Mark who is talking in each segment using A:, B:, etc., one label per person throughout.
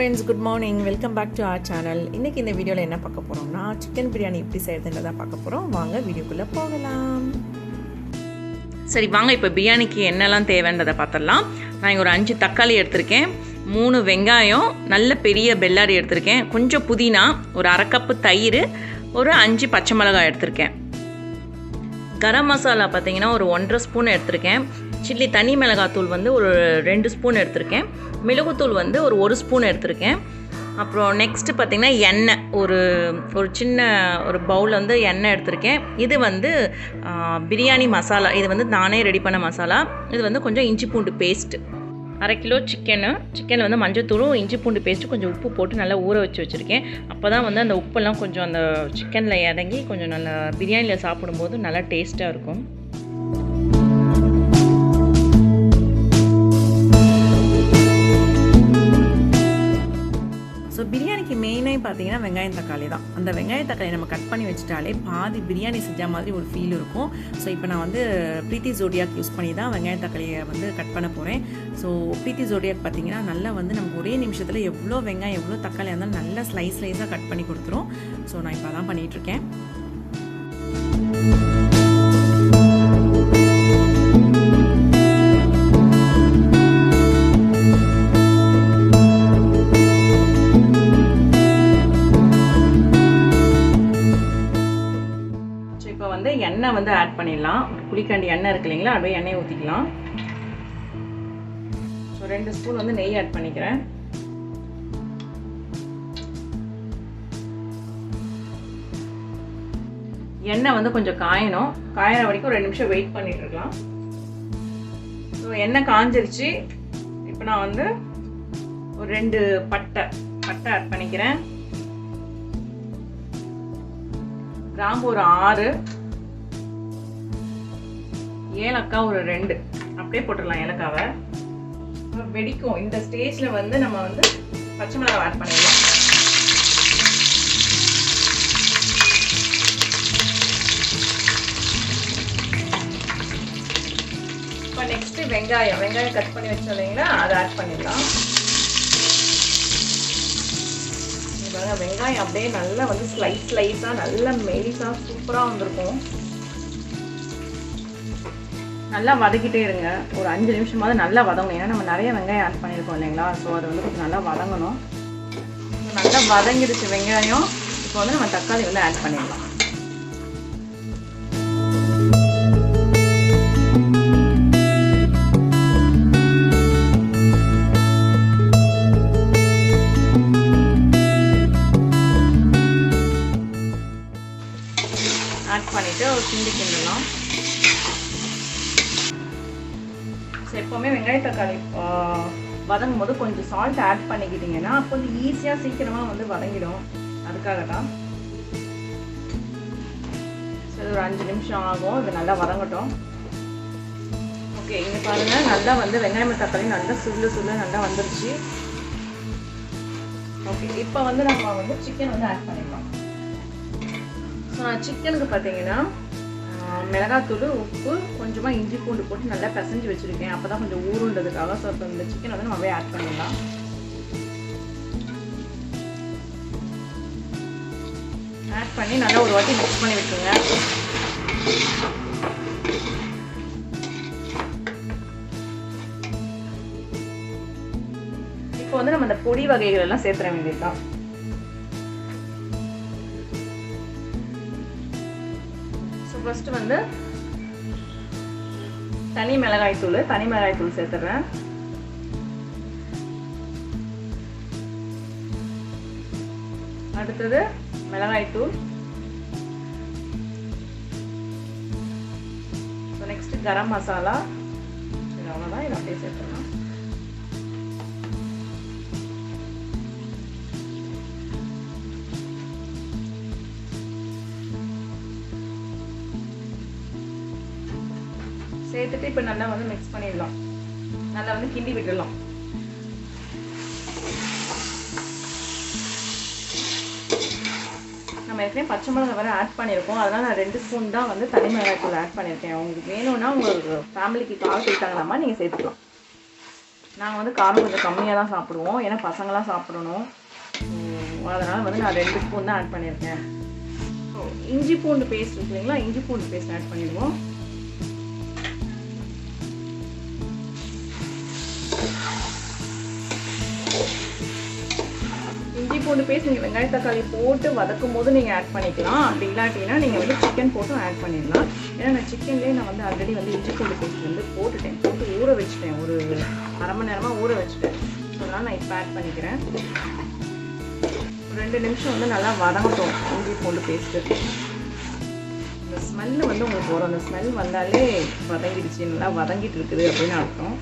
A: friends, good morning. Welcome back to our channel. இன்னைக்கு இந்த வீடியோல என்ன பார்க்க போறோம்னா chicken biryani எப்படி செய்யறதுன்றத பார்க்க போறோம். வாங்க வீடியோக்குள்ள போகலாம்.
B: சரி வாங்க இப்போ பிரியாணிக்கு என்னெல்லாம் தேவைன்றதை பார்த்துடலாம். நான் இங்கே ஒரு 5 தக்காளி எடுத்திருக்கேன், 3 வெங்காயம், நல்ல பெரிய பெல்லாரி எடுத்திருக்கேன், கொஞ்சம் புதினா, ஒரு அரை கப்பு தயிர், ஒரு 5 பச்சை மிளகாய் எடுத்திருக்கேன். கரம் மசாலா பார்த்தீங்கன்னா ஒரு 1.5 ஸ்பூன் எடுத்திருக்கேன். சில்லி தனி மிளகாத்தூள் வந்து ஒரு 2 ஸ்பூன் எடுத்திருக்கேன். மிளகுத்தூள் வந்து ஒரு 1 ஸ்பூன் எடுத்திருக்கேன். அப்புறம் நெக்ஸ்ட்டு பார்த்திங்கன்னா எண்ணெய் ஒரு சின்ன ஒரு பவுல் வந்து எண்ணெய் எடுத்திருக்கேன். இது வந்து பிரியாணி மசாலா, இது வந்து நானே ரெடி பண்ண மசாலா. இது வந்து கொஞ்சம் இஞ்சி பூண்டு பேஸ்ட்டு, 1/2 கிலோ சிக்கனில் வந்து மஞ்சத்தூளும் இஞ்சி பூண்டு பேஸ்ட்டு கொஞ்சம் உப்பு போட்டு நல்லா ஊற வச்சுருக்கேன். அப்போ தான் வந்து அந்த உப்பெல்லாம் கொஞ்சம் அந்த சிக்கனில் இறங்கி கொஞ்சம் நல்லா பிரியாணியில் சாப்பிடும்போது நல்லா டேஸ்ட்டாக இருக்கும்.
A: ஸோ பிரியாணிக்கு மெயினாக பார்த்தீங்கன்னா வெங்காயம் தக்காளி தான். அந்த வெங்காயம் தக்காளி நம்ம கட் பண்ணி வச்சுட்டாலே பாதி பிரியாணி செஞ்ச மாதிரி ஒரு ஃபீல் இருக்கும். ஸோ இப்போ நான் வந்து ப்ரீத்தி ஜோடியாக் யூஸ் பண்ணி தான் வெங்காயம் தக்காளியை வந்து கட் பண்ண போகிறேன். ஸோ ப்ரீத்தி ஜோடியாக் பார்த்தீங்கன்னா நல்லா வந்து நமக்கு ஒரே நிமிஷத்தில் எவ்வளோ வெங்காயம் எவ்வளோ தக்காளி இருந்தாலும் நல்லா ஸ்லைஸாக கட் பண்ணி கொடுத்துரும். ஸோ நான் இப்போ தான் பண்ணிகிட்ருக்கேன்.
B: எண்ணெய் வந்து ஆட் பண்ணிடலாம். குளிக்காண்டி எண்ணெய் இருக்கு இல்லைங்களா, அப்படியே எண்ணெயை ஊற்றிக்கலாம். ஸோ 2 ஸ்பூன் வந்து நெய் ஆட் பண்ணிக்கிறேன். எண்ணெய் வந்து கொஞ்சம் காயணும், காயிற வரைக்கும் 2 நிமிஷம் வெயிட் பண்ணிட்டு இருக்கலாம். ஸோ எண்ணெய் காஞ்சிருச்சு. இப்போ நான் வந்து ஒரு 2 பட்டை ஆட் பண்ணிக்கிறேன். கிராம்பு ஒரு 6, ஏலக்காய் ஒரு 2, அப்படியே போட்டுடலாம் ஏலக்காவை. வெடிக்கும். இந்த ஸ்டேஜில் வந்து நம்ம வந்து பச்சை மிளகாய் ஆட் பண்ணிடலாம். இப்போ நெக்ஸ்ட்டு வெங்காயம் கட் பண்ணி வச்சோம் இல்லைங்களா, அதை ஆட் பண்ணிடலாம். வெங்காயம் அப்படியே நல்லா வந்து ஸ்லைஸாக நல்லா மெலிசாக சூப்பராக வந்திருக்கும். நல்லா வதக்கிட்டே இருங்க, ஒரு 5 நிமிஷமாவது நல்லா வதங்கணும். ஏன்னா நம்ம நிறைய வெங்காயம் ஆட் பண்ணியிருக்கோம் இல்லைங்களா, ஸோ அது வந்து கொஞ்சம் நல்லா வதங்கணும். நல்லா வதங்கிடுச்சு வெங்காயம். இப்போ வந்து நம்ம தக்காளி வந்து ஆட் பண்ணிடலாம். ஆட் பண்ணிவிட்டு ஒரு கிண்டிடலாம். ஸோ எப்போவுமே வெங்காய தக்காளி வதங்கும் போது கொஞ்சம் சால்ட் ஆட் பண்ணிக்கிட்டிங்கன்னா அப்போ வந்து ஈஸியாக சீக்கிரமாக வந்து வதங்கிடும். அதுக்காக தான். ஸோ ஒரு 5 நிமிஷம் ஆகும், இது நல்லா வதங்கட்டும். ஓகே, இங்கே பாருங்கள், நல்லா வந்து வெங்காயம் தக்காளி நல்லா சுருள நல்லா வந்துருச்சு. ஓகே, இப்போ வந்து நம்ம வந்து சிக்கன் வந்து ஆட் பண்ணிடலாம். ஸோ நான் சிக்கனுக்கு பார்த்தீங்கன்னா மிளகாத்தூள், உப்பு, கொஞ்சமாக இஞ்சி பூண்டு போட்டு நல்லா பிசைஞ்சு வச்சுருக்கேன். அப்போ தான் கொஞ்சம் ஊறுன்றதுக்காக. ஸோ இப்போ இந்த சிக்கன் வந்து நம்ம ஆட் பண்ணிடலாம். ஆட் பண்ணி நல்லா ஒரு வாட்டி மிக்ஸ் பண்ணி விட்டுருங்க. இப்போ வந்து நம்ம இந்த பொடி வகைகள் எல்லாம் சேர்த்துற வேண்டியது தான். ஃபர்ஸ்ட் வந்து தனி மிளகாய் தூள் சேர்த்துறேன். அடுத்தது மிளகாய் தூள். நெக்ஸ்ட் கரம் மசாலா. அவ்வளோதான், இதை அப்படியே சேர்த்துடலாம். சேர்த்துட்டு இப்போ நல்லா வந்து மிக்ஸ் பண்ணிடலாம். நல்லா வந்து கிண்டி விட்டுடலாம். நம்ம ஏற்கனவே பச்சை மிளகாய் வேறு ஆட் பண்ணியிருக்கோம். அதனால் நான் 2 ஸ்பூன் தான் வந்து தனி மிளகாய் தூள் ஆட் பண்ணியிருக்கேன். உங்களுக்கு வேணும்னா உங்களுக்கு ஃபேமிலிக்கு கால் சேர்த்தாங்களாமா நீங்கள் சேர்த்துக்கலாம்.
A: நாங்கள் வந்து காரம் கொஞ்சம் கம்மியாக தான் சாப்பிடுவோம், ஏன்னா பசங்களாம் சாப்பிடணும். அதனால் வந்து நான் 2 ஸ்பூன் தான் ஆட் பண்ணியிருக்கேன். இஞ்சி பூண்டு பேஸ்ட் இருக்குங்களா, இஞ்சி பூண்டு பேஸ்ட் ஆட் பண்ணிடுவோம். இஞ்சி பூண்டு பேஸ்ட் நீங்கள் வெங்காய தக்காளி போட்டு வதக்கும் போது நீங்கள் ஆட் பண்ணிக்கலாம். அப்படி இல்லாட்டினா நீங்கள் வந்து சிக்கன் போட்டும் ஆட் பண்ணிடலாம். ஏன்னா நான் சிக்கன்லேயே நான் வந்து ஆல்ரெடி வந்து இஞ்சி பூண்டு பேஸ்ட் வந்து போட்டு ஊற வச்சுட்டேன், ஒரு அரை மணி நேரமாக ஊற வச்சுட்டேன். அதனால் நான் இப்போ ஆட் பண்ணிக்கிறேன். ஒரு 2 நிமிஷம் வந்து நல்லா வதங்கட்டும் இஞ்சி பூண்டு பேஸ்ட்டு. இந்த ஸ்மெல்லு வந்து உங்களுக்கு வரும், அந்த ஸ்மெல் வந்தாலே வதங்கிடுச்சு, நல்லா வதங்கிட்டு இருக்குது அப்படின்னு அர்த்தம்.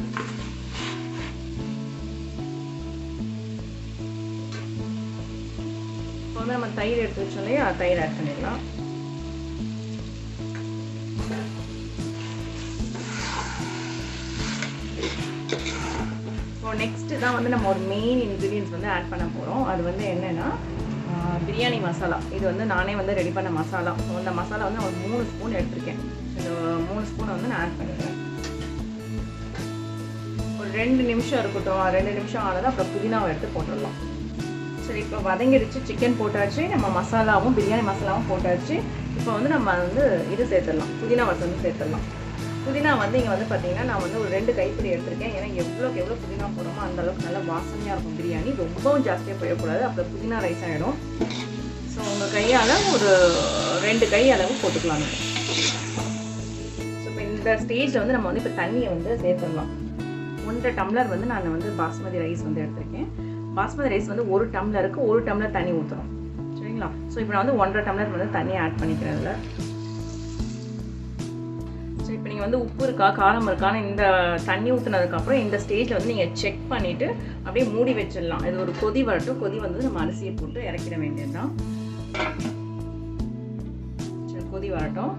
A: இப்போ வந்து நம்ம தயிர் எடுத்து வச்சோம் இல்லையா, தயிர் ஆட் பண்ணிடலாம். இப்போ நெக்ஸ்ட்டு தான் வந்து நம்ம ஒரு மெயின் இன்க்ரீடியன்ஸ் வந்து ஆட் பண்ண போகிறோம். அது வந்து என்னென்னா பிரியாணி மசாலா. இது வந்து நானே வந்து ரெடி பண்ண மசாலா. ஸோ அந்த மசாலா வந்து ஒரு 3 ஸ்பூன் எடுத்திருக்கேன். இந்த 3 ஸ்பூனை வந்து நான் ஆட் பண்ணிக்கிறேன். ஒரு 2 நிமிஷம் இருக்கட்டும். 2 நிமிஷம் ஆனது அப்புறம் புதினாவை எடுத்து போட்டுடலாம். சரி, இப்போ வதங்கிடுச்சு, சிக்கன் போட்டாச்சு, நம்ம மசாலாவும் பிரியாணி மசாலாவும் போட்டாச்சு. இப்போ வந்து நம்ம வந்து இது சேர்த்துடலாம், புதினா வந்து சேர்த்துடலாம். புதினா வந்து இங்கே வந்து பார்த்தீங்கன்னா நான் வந்து ஒரு 2 கைப்பிடி எடுத்திருக்கேன். ஏன்னா எவ்வளோக்கு எவ்வளோ புதினா போடுறோமோ அந்தளவுக்கு நல்லா வாசனையாக இருக்கும் பிரியாணி. ரொம்பவும் ஜாஸ்தியாக போயிடக்கூடாது, அப்புறம் புதினா ரைஸ் ஆகிடும். ஸோ உங்கள் கையால் ஒரு 2 கை அளவு போட்டுக்கலாம் நீங்கள். ஸோ இப்போ இந்த ஸ்டேஜில் வந்து நம்ம வந்து இப்போ தண்ணியை வந்து சேர்த்துடலாம். 1.5 டம்ளர் வந்து நான் வந்து பாஸ்மதி ரைஸ் வந்து எடுத்திருக்கேன். பாஸ்மதி ரைஸ் வந்து 1 டம்ளருக்கு 1 டம்ளர் தண்ணி ஊற்றணும், சரிங்களா? ஸோ இப்போ நான் வந்து 1.5 டம்ளர் வந்து தண்ணியை ஆட் பண்ணிக்கிறேன் அதில். ஸோ இப்போ நீங்கள் வந்து உப்பு இருக்கா காரம் இருக்கான்னு இந்த தண்ணி ஊற்றுனதுக்கப்புறம் இந்த ஸ்டேஜில் வந்து நீங்கள் செக் பண்ணிவிட்டு அப்படியே மூடி வச்சிடலாம். இது ஒரு கொதி வரட்டும். கொதி வந்து நம்ம அரிசியை போட்டு இறக்கிட வேண்டியது தான். சரி, கொதி வரட்டும்,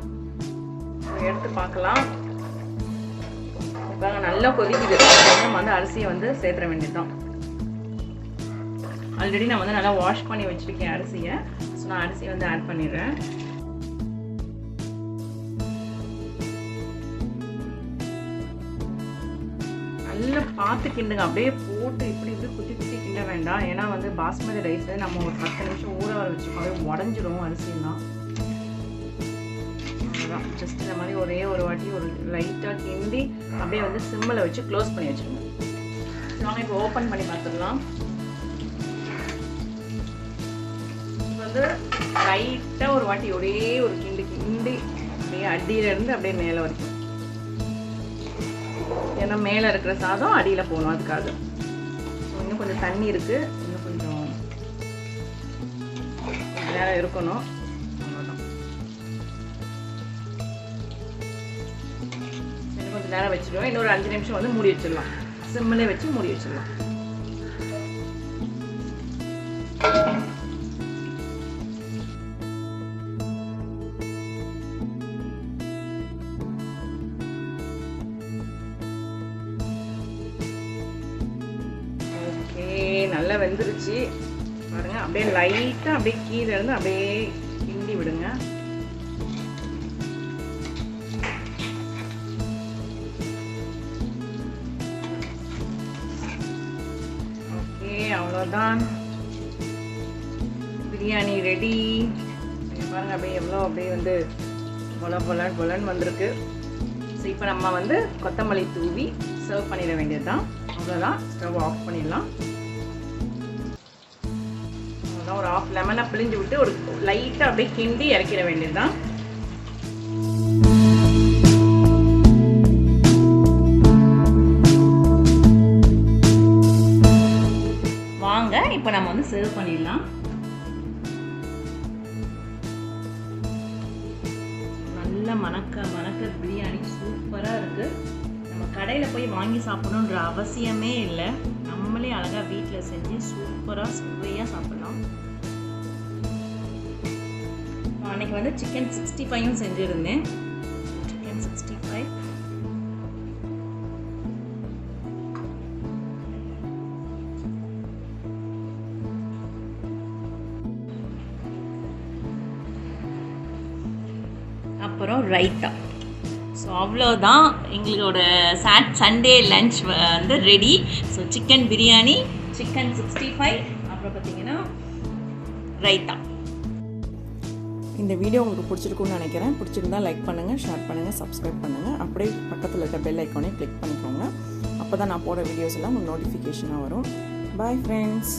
A: எடுத்து பார்க்கலாம். இப்போ நல்லா கொதிக்குது. நம்ம வந்து அரிசியை வந்து சேர்த்துற வேண்டியது தான். ஆல்ரெடி நான் வந்து நல்லா வாஷ் பண்ணி வச்சுருக்கேன் அரிசியை. ஸோ நான் அரிசியை வந்து ஆட் பண்ணிடுறேன். நல்லா பார்த்து கிண்டுங்க. அப்படியே போட்டு இப்படி குத்தி குத்தி கிண்ட வேண்டாம். ஏன்னா வந்து பாஸ்மதி ரைஸ் நம்ம ஒரு 10 நிமிஷம் ஊற வர வச்சுக்கோம், அப்படியே உடஞ்சிரும் அரிசியெல்லாம். அவ்வளோதான், ஜஸ்ட் இந்த மாதிரி ஒரே ஒரு வாட்டி ஒரு லைட்டாக கிண்டி அப்படியே வந்து சிம்மில் வச்சு க்ளோஸ் பண்ணி வச்சுருங்க. நாங்கள் இப்போ ஓப்பன் பண்ணி பார்த்துடலாம். வந்து லைட்டாக ஒரு வாட்டி ஒரே ஒரு கிண்டி அப்படியே அடியிலேருந்து அப்படியே மேலே வரைக்கும். ஏன்னா மேலே இருக்கிற சாதம் அடியில் போகணும், அதுக்காக. ஸோ இன்னும் கொஞ்சம் தண்ணி இருக்குது, இன்னும் கொஞ்சம் நேரம் இருக்கணும். அவ்வளோதான், இன்னும் கொஞ்சம் நேரம் வச்சுடுவோம். இன்னொரு 5 நிமிஷம் வந்து மூடி வச்சிடலாம். சிம்மிலே வச்சு மூடி வச்சிடலாம். நல்லா வெந்துருச்சு பாருங்க. அப்படியே லைட்டாக அப்படியே கீழே இருந்து அப்படியே கிண்டி விடுங்க. ஓகே, அவ்வளோதான், பிரியாணி ரெடி. பாருங்க அப்படியே எவ்வளோ அப்படியே வந்து பொலன்னு வந்திருக்கு. ஸோ இப்போ நம்ம வந்து கொத்தமல்லி தூவி சர்வ் பண்ணிட வேண்டியது தான். அவ்வளோதான், ஸ்டவ் ஆஃப் பண்ணிடலாம். ஒரு 1/2 லெமனை பிழிஞ்சு விட்டு ஒரு லைட்டாக அப்படியே கிண்டி இறக்கிட வேண்டியது தான். வாங்க இப்போ நம்ம வந்து சர்வ் பண்ணிடலாம். நல்ல மணக்க பிரியாணி சூப்பராக இருக்குது. நம்ம கடையில் போய் வாங்கி சாப்பிடணுன்ற அவசியமே இல்லை. நம்மளே அழகாக வீட்டில் செஞ்சு சூப்பராக சுவையாக சாப்பிடலாம். அன்றைக்கி வந்து சிக்கன் 65ம் செஞ்சுருந்தேன். சிக்கன் 65 அப்புறம் ரைத்தா. ஸோ
B: ஸோ அவ்வளோதான் எங்களோட சண்டே லன்ச் வந்து ready. So chicken biryani, chicken 65, அப்புறம் பார்த்திங்கன்னா ரைத்தா.
A: இந்த வீடியோ உங்களுக்கு பிடிச்சிருக்குன்னு நினைக்கிறேன். பிடிச்சிருந்தா லைக் பண்ணுங்கள், ஷேர் பண்ணுங்கள், சப்ஸ்கிரைப் பண்ணுங்கள். அப்படியே பக்கத்தில் இருக்க பெல் ஐக்கானே கிளிக் பண்ணிக்கோங்க. அப்போ தான் நான் போடுற வீடியோஸ் எல்லாம் உங்களுக்கு நோட்டிஃபிகேஷனாக வரும். Bye friends.